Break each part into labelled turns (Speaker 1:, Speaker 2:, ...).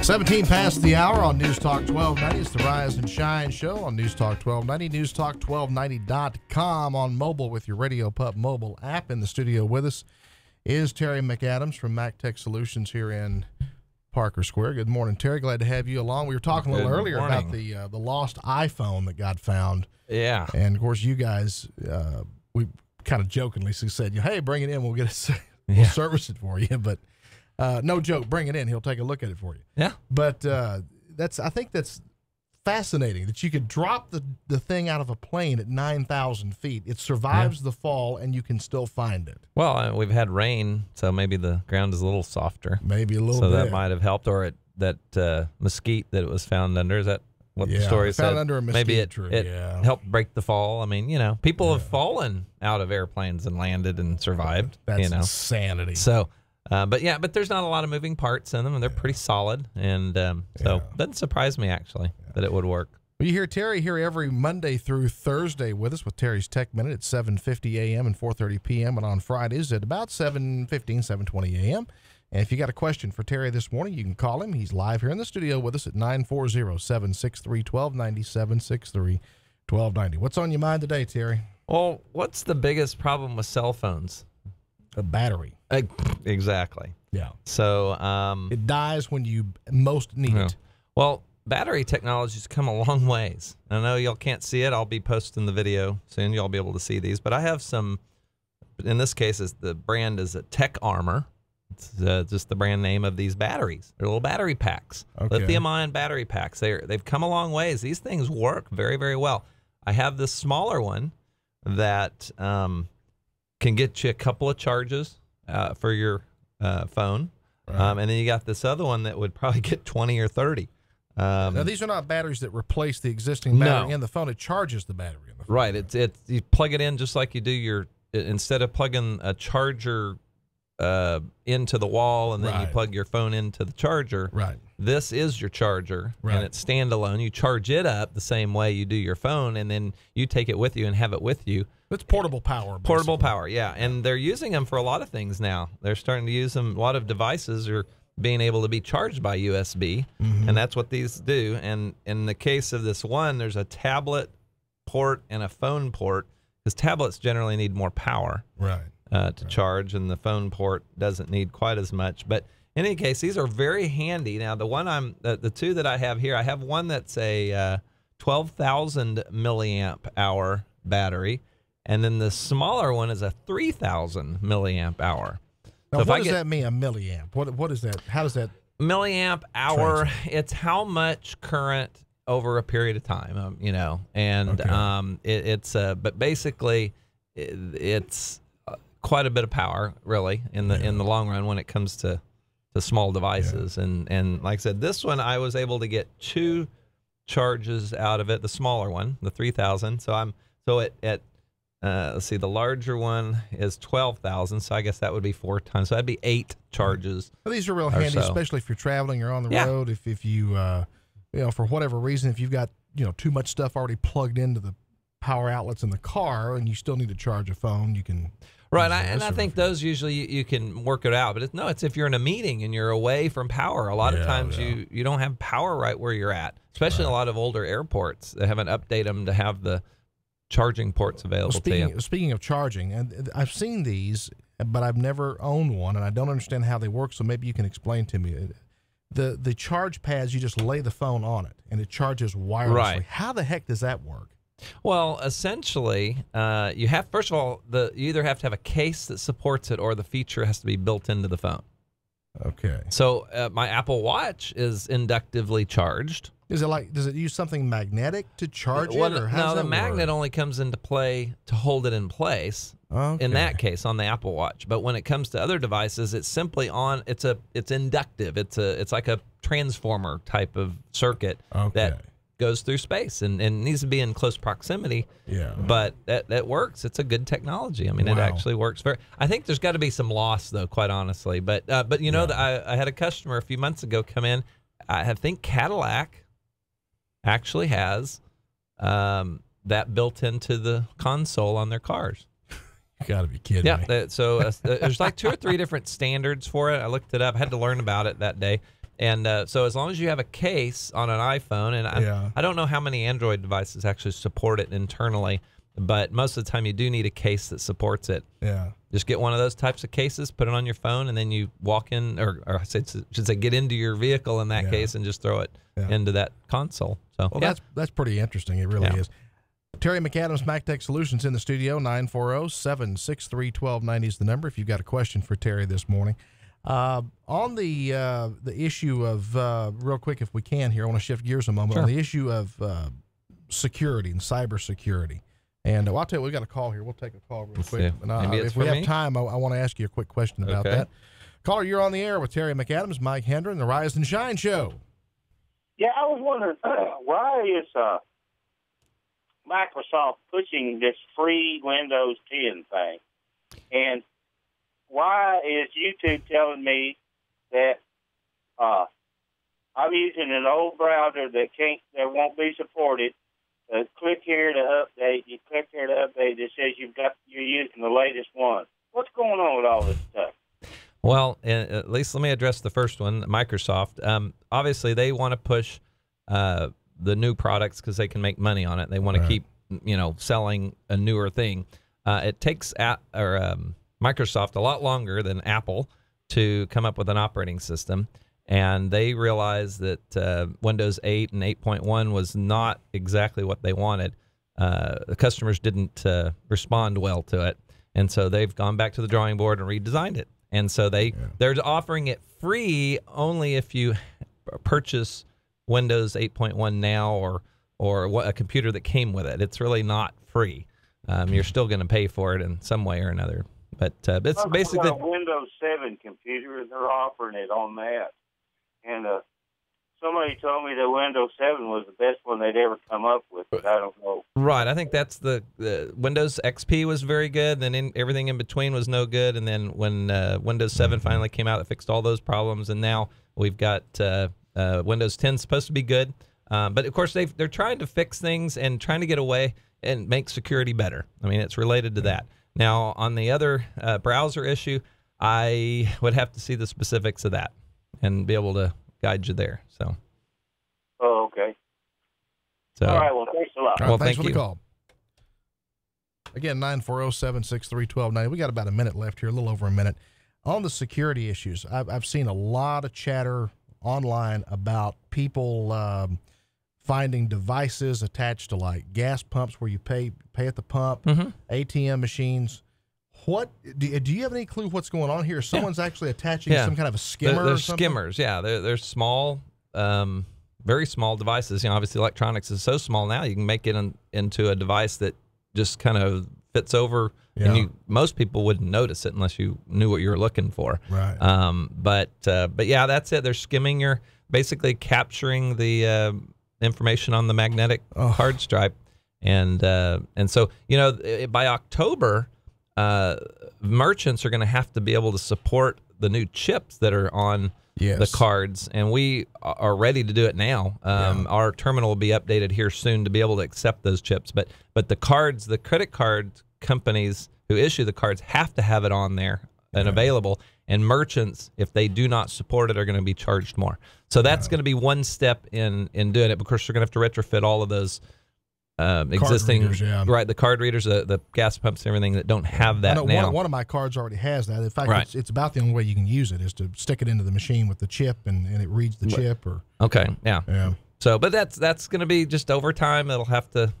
Speaker 1: $17 past the hour on News Talk 1290. It's the Rise and Shine show on News Talk 1290. NewsTalk1290.com on mobile with your Radio Pup mobile app. In the studio with us is Terry McAdams from Mac Tech Solutions here in Parker Square. Good morning, Terry. Glad to have you along. We were talking a little earlier about the lost iPhone that got found.
Speaker 2: Yeah.
Speaker 1: And, of course, you guys, we kind of jokingly said, hey, bring it in. We'll get it. We'll service it for you. But no joke, bring it in. He'll take a look at it for you.
Speaker 2: Yeah.
Speaker 1: But I think that's fascinating that you could drop the thing out of a plane at 9,000 feet. It survives the fall, and you can still find it.
Speaker 2: Well, we've had rain, so maybe the ground is a little softer.
Speaker 1: Maybe a little
Speaker 2: bit.
Speaker 1: So
Speaker 2: that might have helped. Or that mesquite that it was found under. Is that what the story said?
Speaker 1: Found under a mesquite
Speaker 2: maybe
Speaker 1: tree.
Speaker 2: It helped break the fall. I mean, people have fallen out of airplanes and landed and survived.
Speaker 1: That's insanity.
Speaker 2: So. But there's not a lot of moving parts in them, and they're pretty solid, and so it doesn't surprise me, actually, that it would work.
Speaker 1: Well, you hear Terry here every Monday through Thursday with us with Terry's Tech Minute at 7:50 a.m. and 4:30 p.m., and on Fridays at about 7:15, 7:20 a.m. And if you got a question for Terry this morning, you can call him. He's live here in the studio with us at 940-763-1290, 763-1290. What's on your mind today, Terry?
Speaker 2: Well, what's the biggest problem with cell phones?
Speaker 1: A battery.
Speaker 2: Exactly.
Speaker 1: Yeah.
Speaker 2: So
Speaker 1: it dies when you most need it.
Speaker 2: Well, battery technology's come a long ways. I know y'all can't see it. I'll be posting the video soon. Y'all be able to see these. But I have some. In this case, the brand is a Tech Armor. It's just the brand name of these batteries. They're little battery packs, lithium-ion battery packs. They've come a long ways. These things work very, very well. I have this smaller one that can get you a couple of charges for your phone. Right. And then you got this other one that would probably get 20 or 30.
Speaker 1: Now, these are not batteries that replace the existing battery in the phone. It charges the battery in the phone.
Speaker 2: Right. You plug it in just like you do instead of plugging a charger into the wall and then you plug your phone into the charger.
Speaker 1: Right.
Speaker 2: This is your charger, and it's standalone. You charge it up the same way you do your phone, and then you take it with you and have it with you.
Speaker 1: It's portable power. Basically.
Speaker 2: Portable power, yeah. And they're using them for a lot of things now. They're starting to use them. A lot of devices are being able to be charged by USB, and that's what these do. And in the case of this one, there's a tablet port and a phone port, because tablets generally need more power to charge, and the phone port doesn't need quite as much. But in any case, these are very handy. Now, the two that I have here, I have one that's a 12,000 milliamp hour battery. And then the smaller one is a 3,000 milliamp hour.
Speaker 1: Now, so what does that mean, a milliamp? What is that? How does that?
Speaker 2: Milliamp hour, it's how much current over a period of time, but basically it's quite a bit of power, really, in the long run when it comes to small devices. And like I said, this one I was able to get 2 charges out of it, the smaller one, the 3,000. Let's see, the larger one is 12,000, so I guess that would be 4 times. So that'd be 8 charges.
Speaker 1: Well, these are real handy, especially if you're traveling or on the road. If you, for whatever reason, if you've got too much stuff already plugged into the power outlets in the car, and you still need to charge a phone, you can.
Speaker 2: Right, I think those usually you can work it out. But it's if you're in a meeting and you're away from power. A lot of times you don't have power right where you're at, especially in a lot of older airports. They haven't updated them to have the charging ports available to you.
Speaker 1: Speaking of charging, and I've seen these, but I've never owned one, and I don't understand how they work, so maybe you can explain to me. The charge pads, you just lay the phone on it, and it charges wirelessly.
Speaker 2: Right.
Speaker 1: How the heck does that work?
Speaker 2: Well, essentially, you have, first of all, you either have to have a case that supports it, or the feature has to be built into the phone.
Speaker 1: Okay.
Speaker 2: So my Apple Watch is inductively charged.
Speaker 1: Is it does it use something magnetic to charge it? Or
Speaker 2: no, the magnet only comes into play to hold it in place.
Speaker 1: Okay.
Speaker 2: In that case, on the Apple Watch. But when it comes to other devices, it's simply on. It's inductive. It's like a transformer type of circuit that goes through space and needs to be in close proximity.
Speaker 1: Yeah.
Speaker 2: But that works. It's a good technology. I mean, it actually works. I think there's got to be some loss, though, quite honestly. But you know, I had a customer a few months ago come in. I think Cadillac actually has that built into the console on their cars.
Speaker 1: You got to be kidding me.
Speaker 2: Yeah, so there's like 2 or 3 different standards for it. I looked it up. I had to learn about it that day. And so as long as you have a case on an iPhone, and I don't know how many Android devices actually support it internally, but most of the time you do need a case that supports it.
Speaker 1: Yeah.
Speaker 2: Just get one of those types of cases, put it on your phone, and then you walk in, or I should say get into your vehicle in that case and just throw it into that console. So
Speaker 1: well, that's pretty interesting. It really is. Terry McAdams, MacTech Solutions, in the studio. 940-763-1290 is the number if you've got a question for Terry this morning. On the issue of, real quick if we can here, I want to shift gears a moment. Sure. On the issue of security and cybersecurity. And I'll tell you, we've got a call here. We'll take a call real quick. And, if we have time, I want to ask you a quick question about that. Caller, you're on the air with Terry McAdams, Mike Hendren, the Rise and Shine Show.
Speaker 3: Yeah, I was wondering, why is Microsoft pushing this free Windows 10 thing? And why is YouTube telling me that I'm using an old browser that won't be supported? Click here to update. You click here to update. It says you're using the latest one. What's going on with all this stuff?
Speaker 2: Well, at least let me address the first one, Microsoft. Obviously, they want to push the new products because they can make money on it. They want to keep, selling a newer thing. It takes Microsoft a lot longer than Apple to come up with an operating system, and they realized that Windows 8 and 8.1 was not exactly what they wanted. The customers didn't respond well to it, and so they've gone back to the drawing board and redesigned it. And so they're offering it free only if you purchase Windows 8.1 now or a computer that came with it. It's really not free. You're still going to pay for it in some way or another. But it's basically
Speaker 3: a Windows 7 computer, and they're offering it on that. And somebody told me that Windows 7 was the best one they'd ever come up with, but I don't know.
Speaker 2: Right. I think that's the Windows XP was very good, then everything in between was no good. And then when Windows 7 finally came out, it fixed all those problems. And now we've got Windows 10 supposed to be good. But, of course, they're trying to fix things and trying to get away and make security better. I mean, it's related to that. Now, on the other browser issue, I would have to see the specifics of that and be able to guide you there. So.
Speaker 3: Oh, okay.
Speaker 2: So,
Speaker 3: all right. Well, thanks a lot.
Speaker 1: Well, thanks for the call. Again, 940-763-1290. We got about a minute left here, a little over a minute. On the security issues, I've seen a lot of chatter online about people finding devices attached to like gas pumps where you pay at the pump, ATM machines. What do you have any clue what's going on here? Someone's actually attaching some kind of a skimmer.
Speaker 2: There's skimmers, they're small, very small devices. Obviously electronics is so small now you can make it into a device that just kind of fits over, and most people wouldn't notice it unless you knew what you were looking for. Right. But yeah, that's it. They're skimming basically capturing the information on the magnetic card stripe, and so by October. Merchants are going to have to be able to support the new chips that are on the cards, and we are ready to do it now. Our terminal will be updated here soon to be able to accept those chips. But the cards, the credit card companies who issue the cards have to have it on there and available. And merchants, if they do not support it, are going to be charged more. So that's going to be one step in doing it. Of course, they're going to have to retrofit all of those. Existing
Speaker 1: readers,
Speaker 2: the card readers, the gas pumps, and everything that don't have that now.
Speaker 1: One of my cards already has that. In fact, it's about the only way you can use it is to stick it into the machine with the chip, and it reads the chip. So, but that's going to be just over time. It'll have to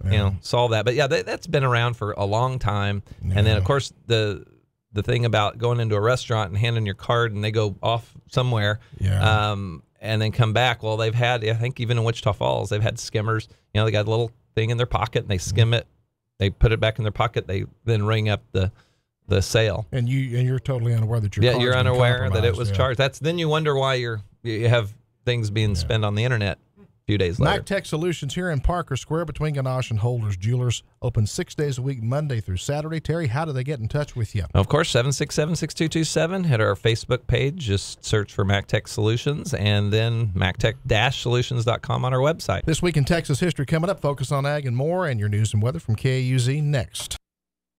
Speaker 1: solve that. But that's been around for a long time. And then of course the thing about going into a restaurant and handing your card and they go off somewhere, and then come back. Well, they've had, I think even in Wichita Falls, they've had skimmers. They got a little thing in their pocket and they skim it, they put it back in their pocket, they then ring up the sale, and you're totally unaware that you're unaware that it was charged. Then you wonder why you have things being spent on the internet a few days later. MacTech Solutions here in Parker Square between Ganache and Holders Jewelers, open 6 days a week, Monday through Saturday. Terry, how do they get in touch with you? Of course, 767-6227. Hit our Facebook page, just search for MacTech Solutions, and then MacTech-Solutions.com on our website. This Week in Texas History coming up, focus on ag and more, and your news and weather from KAUZ next.